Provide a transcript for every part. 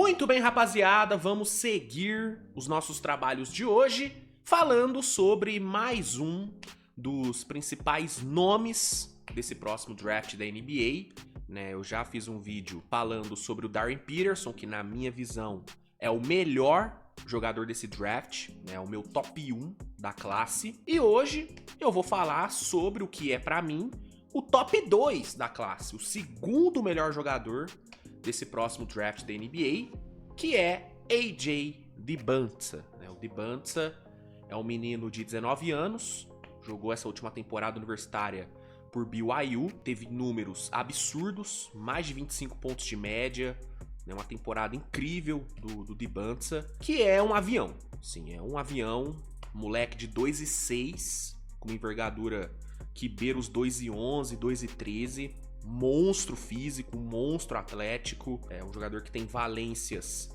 Muito bem, rapaziada, vamos seguir os nossos trabalhos de hoje falando sobre mais um dos principais nomes desse próximo draft da NBA, né? Eu já fiz um vídeo falando sobre o Darren Peterson, que na minha visão é o melhor jogador desse draft, né? O meu top 1 da classe. E hoje eu vou falar sobre o que é pra mim o top 2 da classe, o segundo melhor jogador desse próximo draft da NBA, que é AJ Dybantsa. O Dybantsa é um menino de 19 anos, jogou essa última temporada universitária por BYU, teve números absurdos, mais de 25 pontos de média, uma temporada incrível do Dybantsa, que é um avião. Sim, é um avião, moleque de 2,6, com uma envergadura que beira os 2,11, 2,13, monstro físico, monstro atlético, é um jogador que tem valências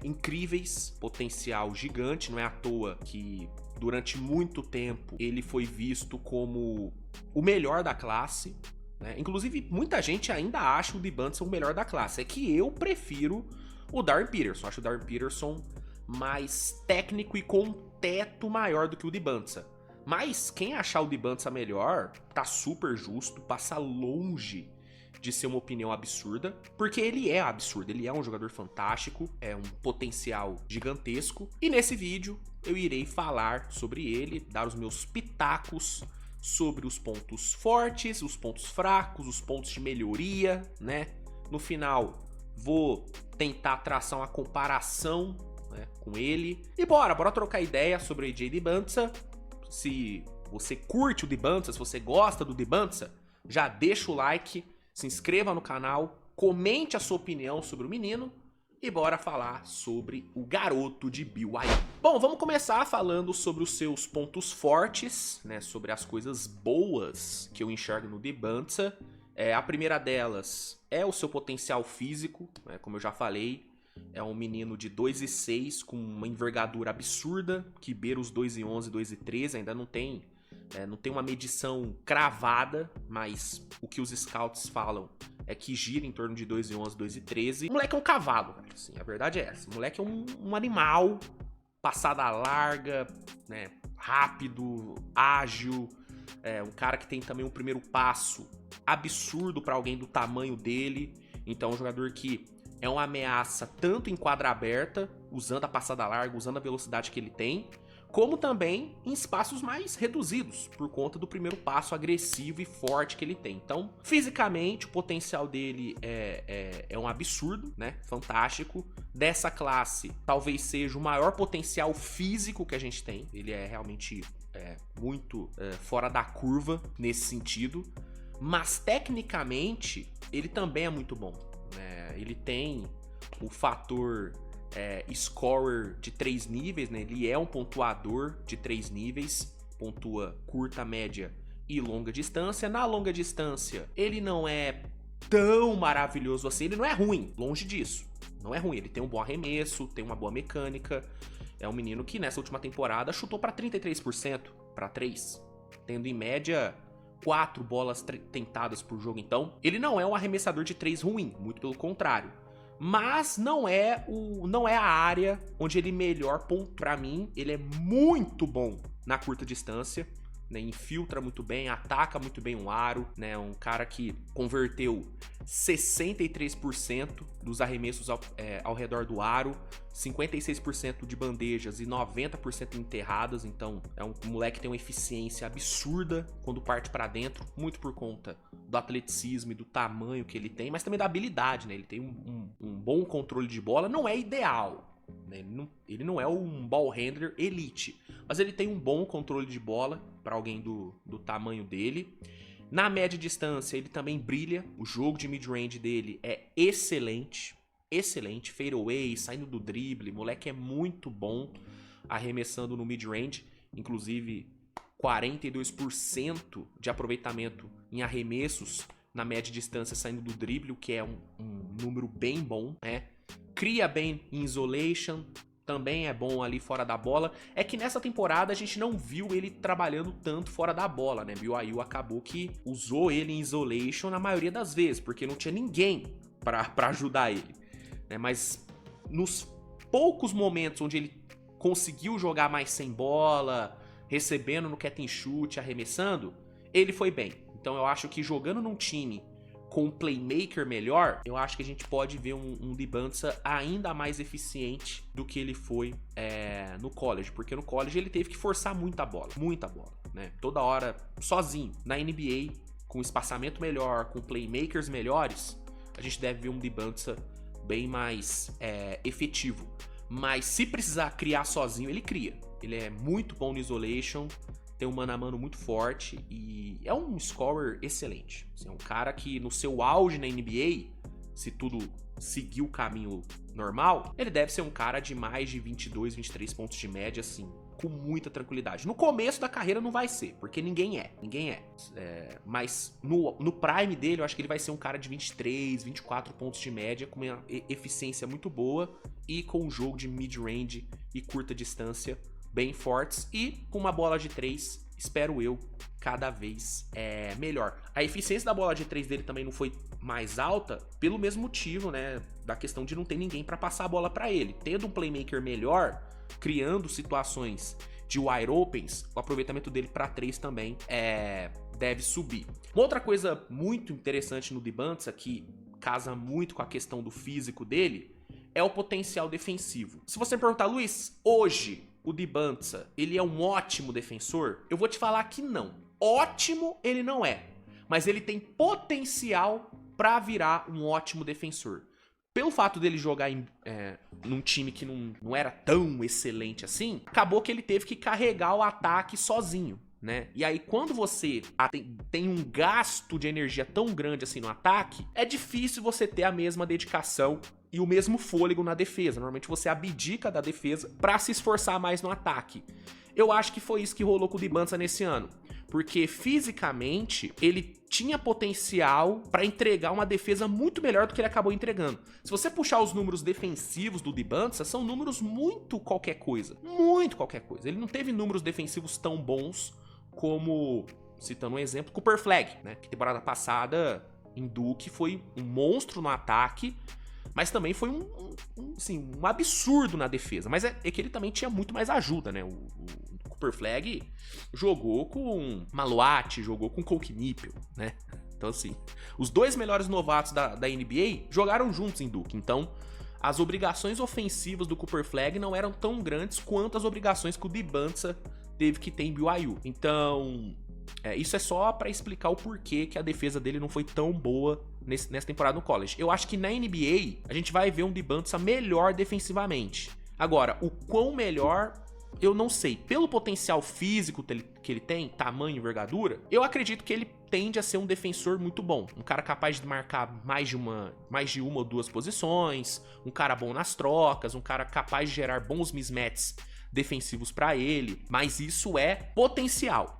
incríveis, potencial gigante, não é à toa que durante muito tempo ele foi visto como o melhor da classe, né? Inclusive muita gente ainda acha o Dybantsa o melhor da classe, é que eu prefiro o Darren Peterson, acho o Darren Peterson mais técnico e com um teto maior do que o Dybantsa. Mas quem achar o Dybantsa melhor, tá super justo, passa longe de ser uma opinião absurda, porque ele é absurdo, ele é um jogador fantástico, é um potencial gigantesco, e nesse vídeo eu irei falar sobre ele, dar os meus pitacos sobre os pontos fortes, os pontos fracos, os pontos de melhoria, né? No final, vou tentar traçar uma comparação, né, com ele, e bora trocar ideia sobre o AJ Dybantsa. Se você curte o Dybantsa, se você gosta do Dybantsa, já deixa o like, se inscreva no canal, comente a sua opinião sobre o menino e bora falar sobre o garoto de BYU. Bom, vamos começar falando sobre os seus pontos fortes, né, sobre as coisas boas que eu enxergo no Dybantsa. A primeira delas é o seu potencial físico, né, como eu já falei. É um menino de 2,6 com uma envergadura absurda, que beira os 2,11, 2,13, ainda não tem uma medição cravada, mas o que os scouts falam é que gira em torno de 2,11, 2,13. O moleque é um cavalo, velho, assim, a verdade é essa. O moleque é um animal, passada larga, né, rápido, ágil, um cara que tem também um primeiro passo absurdo para alguém do tamanho dele. Então é um jogador que é uma ameaça tanto em quadra aberta, usando a passada larga, usando a velocidade que ele tem, como também em espaços mais reduzidos, por conta do primeiro passo agressivo e forte que ele tem. Então, fisicamente, o potencial dele é um absurdo, né? Fantástico. Dessa classe, talvez seja o maior potencial físico que a gente tem. Ele é realmente muito fora da curva nesse sentido. Mas, tecnicamente, ele também é muito bom. Ele tem o fator scorer de 3 níveis, né? Ele é um pontuador de 3 níveis, pontua curta, média e longa distância. Na longa distância, ele não é tão maravilhoso assim, ele não é ruim, longe disso. Não é ruim, ele tem um bom arremesso, tem uma boa mecânica. É um menino que nessa última temporada chutou para 33% para 3, tendo em média 4 bolas tentadas por jogo. Então, ele não é um arremessador de 3 ruim, muito pelo contrário. Mas não é a área onde ele melhor ponto. Pra mim, ele é muito bom na curta distância, né? Infiltra muito bem, ataca muito bem o aro, né? Um cara que converteu 63% dos arremessos ao redor do aro, 56% de bandejas e 90% enterradas. Então é um moleque que tem uma eficiência absurda quando parte pra dentro, muito por conta do atleticismo e do tamanho que ele tem, mas também da habilidade, né? Ele tem um bom controle de bola, não é ideal, né? Ele não é um ball handler elite, mas ele tem um bom controle de bola para alguém do tamanho dele. Na média distância, ele também brilha. O jogo de mid-range dele é excelente. Excelente. Fadeaway, saindo do drible. Moleque é muito bom arremessando no mid-range. Inclusive, 42% de aproveitamento em arremessos na média distância saindo do drible, o que é um número bem bom, né? Cria bem em isolation, também é bom ali fora da bola. É que nessa temporada a gente não viu ele trabalhando tanto fora da bola, né? BYU acabou que usou ele em isolation na maioria das vezes, porque não tinha ninguém pra ajudar ele, né? Mas nos poucos momentos onde ele conseguiu jogar mais sem bola, recebendo no catch and shoot, arremessando, ele foi bem. Então eu acho que jogando num time com um playmaker melhor, eu acho que a gente pode ver um Dembélé ainda mais eficiente do que ele foi no college, porque no college ele teve que forçar muita bola, né? Toda hora, sozinho. Na NBA, com espaçamento melhor, com playmakers melhores, a gente deve ver um Dembélé bem mais efetivo. Mas se precisar criar sozinho, ele cria. Ele é muito bom no isolation, tem um mano a mano muito forte e é um scorer excelente. Assim, é um cara que no seu auge na NBA, se tudo seguir o caminho normal, ele deve ser um cara de mais de 22, 23 pontos de média, assim, com muita tranquilidade. No começo da carreira não vai ser, porque ninguém é. Mas no prime dele, eu acho que ele vai ser um cara de 23, 24 pontos de média, com uma eficiência muito boa e com um jogo de mid-range e curta distância bem fortes e com uma bola de 3, espero eu, cada vez melhor. A eficiência da bola de 3 dele também não foi mais alta pelo mesmo motivo, né, da questão de não ter ninguém para passar a bola para ele. Tendo um playmaker melhor, criando situações de wide opens, o aproveitamento dele para 3 também deve subir. Uma outra coisa muito interessante no Dembélé, que casa muito com a questão do físico dele, é o potencial defensivo. Se você me perguntar, Luiz, hoje o Dembélé, ele é um ótimo defensor? Eu vou te falar que não. Ótimo ele não é, mas ele tem potencial para virar um ótimo defensor. Pelo fato dele jogar num time que não era tão excelente assim, acabou que ele teve que carregar o ataque sozinho, né? E aí, quando você tem um gasto de energia tão grande assim no ataque, é difícil você ter a mesma dedicação e o mesmo fôlego na defesa. Normalmente você abdica da defesa para se esforçar mais no ataque. Eu acho que foi isso que rolou com o Dembélé nesse ano, porque fisicamente ele tinha potencial para entregar uma defesa muito melhor do que ele acabou entregando. Se você puxar os números defensivos do Dembélé, são números muito qualquer coisa. Muito qualquer coisa. Ele não teve números defensivos tão bons como, citando um exemplo, Cooper Flag, né? Que temporada passada em Duke foi um monstro no ataque, mas também foi um absurdo na defesa. Mas é que ele também tinha muito mais ajuda, né? O Cooper Flag jogou com Maluat, jogou com Cole Knipel, né? Então, assim, os dois melhores novatos da NBA jogaram juntos em Duke. Então, as obrigações ofensivas do Cooper Flag não eram tão grandes quanto as obrigações que o Dembélé teve que ter em BYU. Então, isso é só pra explicar o porquê que a defesa dele não foi tão boa nessa temporada no college. Eu acho que na NBA a gente vai ver um Dembélé melhor defensivamente. Agora, o quão melhor, eu não sei. Pelo potencial físico que ele tem, tamanho e envergadura, eu acredito que ele tende a ser um defensor muito bom. Um cara capaz de marcar mais de uma ou duas posições, um cara bom nas trocas, um cara capaz de gerar bons mismatches defensivos para ele, mas isso é potencial.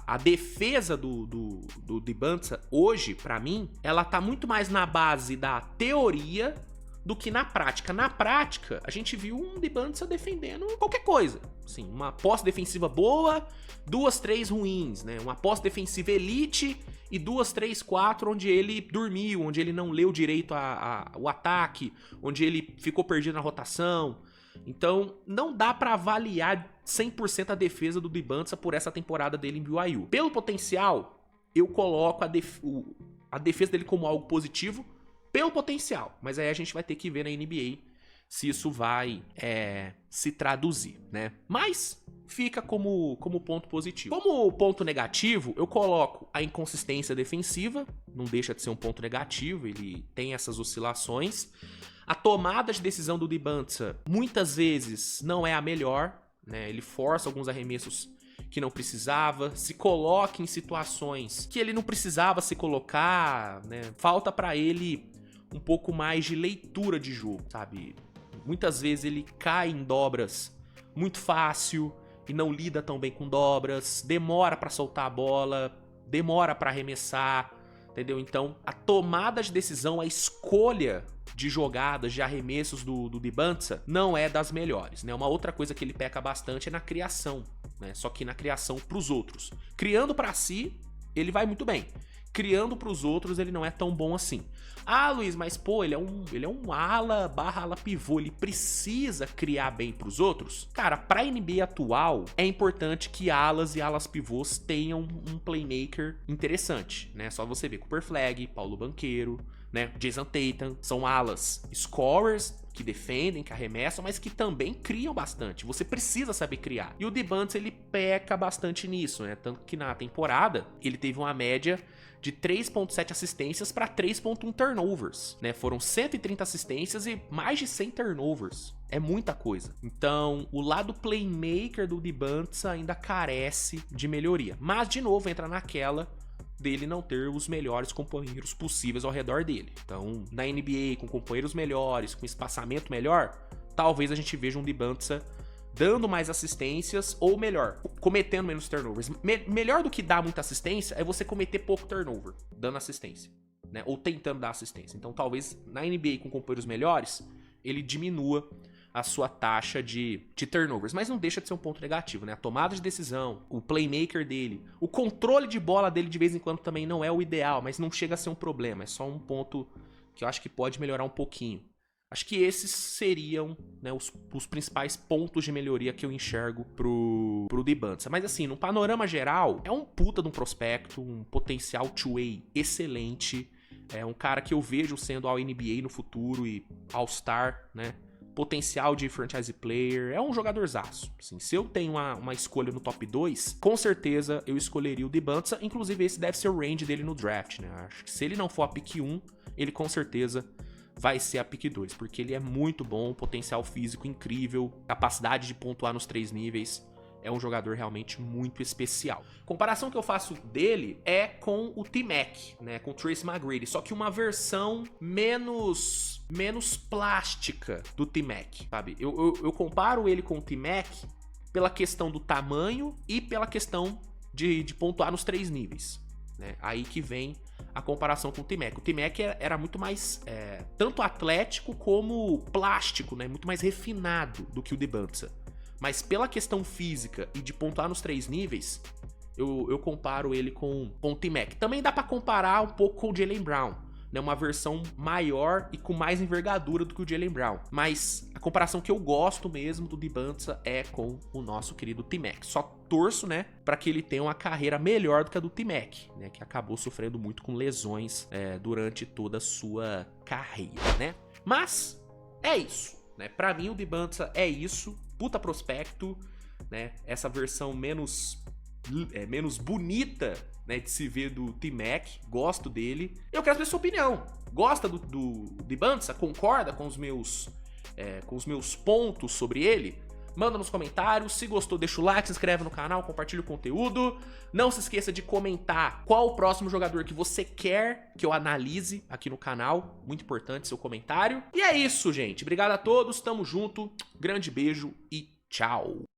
A defesa do Dembélé hoje, para mim, ela tá muito mais na base da teoria do que na prática. Na prática, a gente viu um Dembélé defendendo qualquer coisa. Assim, uma posse defensiva boa, 2, 3 ruins, né? Uma posse defensiva elite e 2, 3, 4 onde ele dormiu, onde ele não leu direito o ataque, onde ele ficou perdido na rotação. Então, não dá pra avaliar 100% a defesa do Dembélé por essa temporada dele em BYU. Pelo potencial, eu coloco a defesa dele como algo positivo, pelo potencial. Mas aí a gente vai ter que ver na NBA se isso vai se traduzir, né? Mas fica como ponto positivo. Como ponto negativo, eu coloco a inconsistência defensiva. Não deixa de ser um ponto negativo, ele tem essas oscilações. A tomada de decisão do Dembélé muitas vezes não é a melhor, né? Ele força alguns arremessos que não precisava, se coloca em situações que ele não precisava se colocar, né? Falta pra ele um pouco mais de leitura de jogo, sabe? Muitas vezes ele cai em dobras muito fácil e não lida tão bem com dobras, demora pra soltar a bola, demora pra arremessar, entendeu? Então, a tomada de decisão, a escolha de jogadas, de arremessos do Dembélé não é das melhores, né? Uma outra coisa que ele peca bastante é na criação, né? Só que na criação pros outros. Criando pra si, ele vai muito bem. criando pros outros ele não é tão bom assim. Ah, Luiz, mas pô, ele é um ala barra ala pivô, ele precisa criar bem pros outros? Cara, pra NBA atual, é importante que alas e alas pivôs tenham um playmaker interessante, né? Só você ver Cooper Flagg, Paulo Banchero, né? Jason Tatum, são alas scorers, que defendem, que arremessam, mas que também criam bastante. Você precisa saber criar. E o DeBunts, ele peca bastante nisso, né? Tanto que na temporada, ele teve uma média de 3.7 assistências para 3.1 turnovers, né? Foram 130 assistências e mais de 100 turnovers. É muita coisa. Então, o lado playmaker do DeBunts ainda carece de melhoria. Mas, de novo, entra naquela dele não ter os melhores companheiros possíveis ao redor dele. Então, na NBA, com companheiros melhores, com espaçamento melhor, talvez a gente veja um DeBunts dando mais assistências, ou melhor, cometendo menos turnovers. Melhor do que dar muita assistência é você cometer pouco turnover, dando assistência, né? Ou tentando dar assistência. Então, talvez na NBA, com companheiros melhores, ele diminua a sua taxa de turnovers, mas não deixa de ser um ponto negativo, né? A tomada de decisão, o playmaker dele, o controle de bola dele de vez em quando também não é o ideal, mas não chega a ser um problema, é só um ponto que eu acho que pode melhorar um pouquinho. Acho que esses seriam, né, os principais pontos de melhoria que eu enxergo pro DeBunts. Mas assim, no panorama geral, é um puta de um prospecto, um potencial two-way excelente, é um cara que eu vejo sendo All-NBA no futuro e All-Star, né? Potencial de franchise player, é um jogadorzaço. Assim, se eu tenho uma escolha no top 2, com certeza eu escolheria o DeBunts. Inclusive, esse deve ser o range dele no draft, né? Acho que se ele não for a pick 1, ele com certeza vai ser a pick 2, porque ele é muito bom, potencial físico incrível, capacidade de pontuar nos 3 níveis. É um jogador realmente muito especial. Comparação que eu faço dele é com o T-Mac, né? Com o Tracy McGrady, só que uma versão menos plástica do T-Mac, sabe? Eu comparo ele com o T-Mac pela questão do tamanho e pela questão de pontuar nos 3 níveis, né? Aí que vem a comparação com o T-Mac. O T-Mac era muito mais tanto atlético como plástico, né? Muito mais refinado do que o DeBunts. Mas pela questão física e de pontuar nos 3 níveis, eu comparo ele com o T-Mac. Também dá pra comparar um pouco com o Jaylen Brown, né? Uma versão maior e com mais envergadura do que o Jaylen Brown. Mas a comparação que eu gosto mesmo do DeBunts é com o nosso querido T-Mac. Só torço, né, pra que ele tenha uma carreira melhor do que a do T-Mac, né? Que acabou sofrendo muito com lesões durante toda a sua carreira, né? Mas é isso, né? Pra mim o DeBunts é isso. Puta prospecto, né? Essa versão menos bonita, né, de se ver do T-Mac. Gosto dele. Eu quero saber a sua opinião. Gosta do DeBunts? Concorda com os meus pontos sobre ele? Manda nos comentários. Se gostou, deixa o like, se inscreve no canal, compartilha o conteúdo. Não se esqueça de comentar qual o próximo jogador que você quer que eu analise aqui no canal. Muito importante seu comentário. E é isso, gente. Obrigado a todos. Tamo junto. Grande beijo e tchau.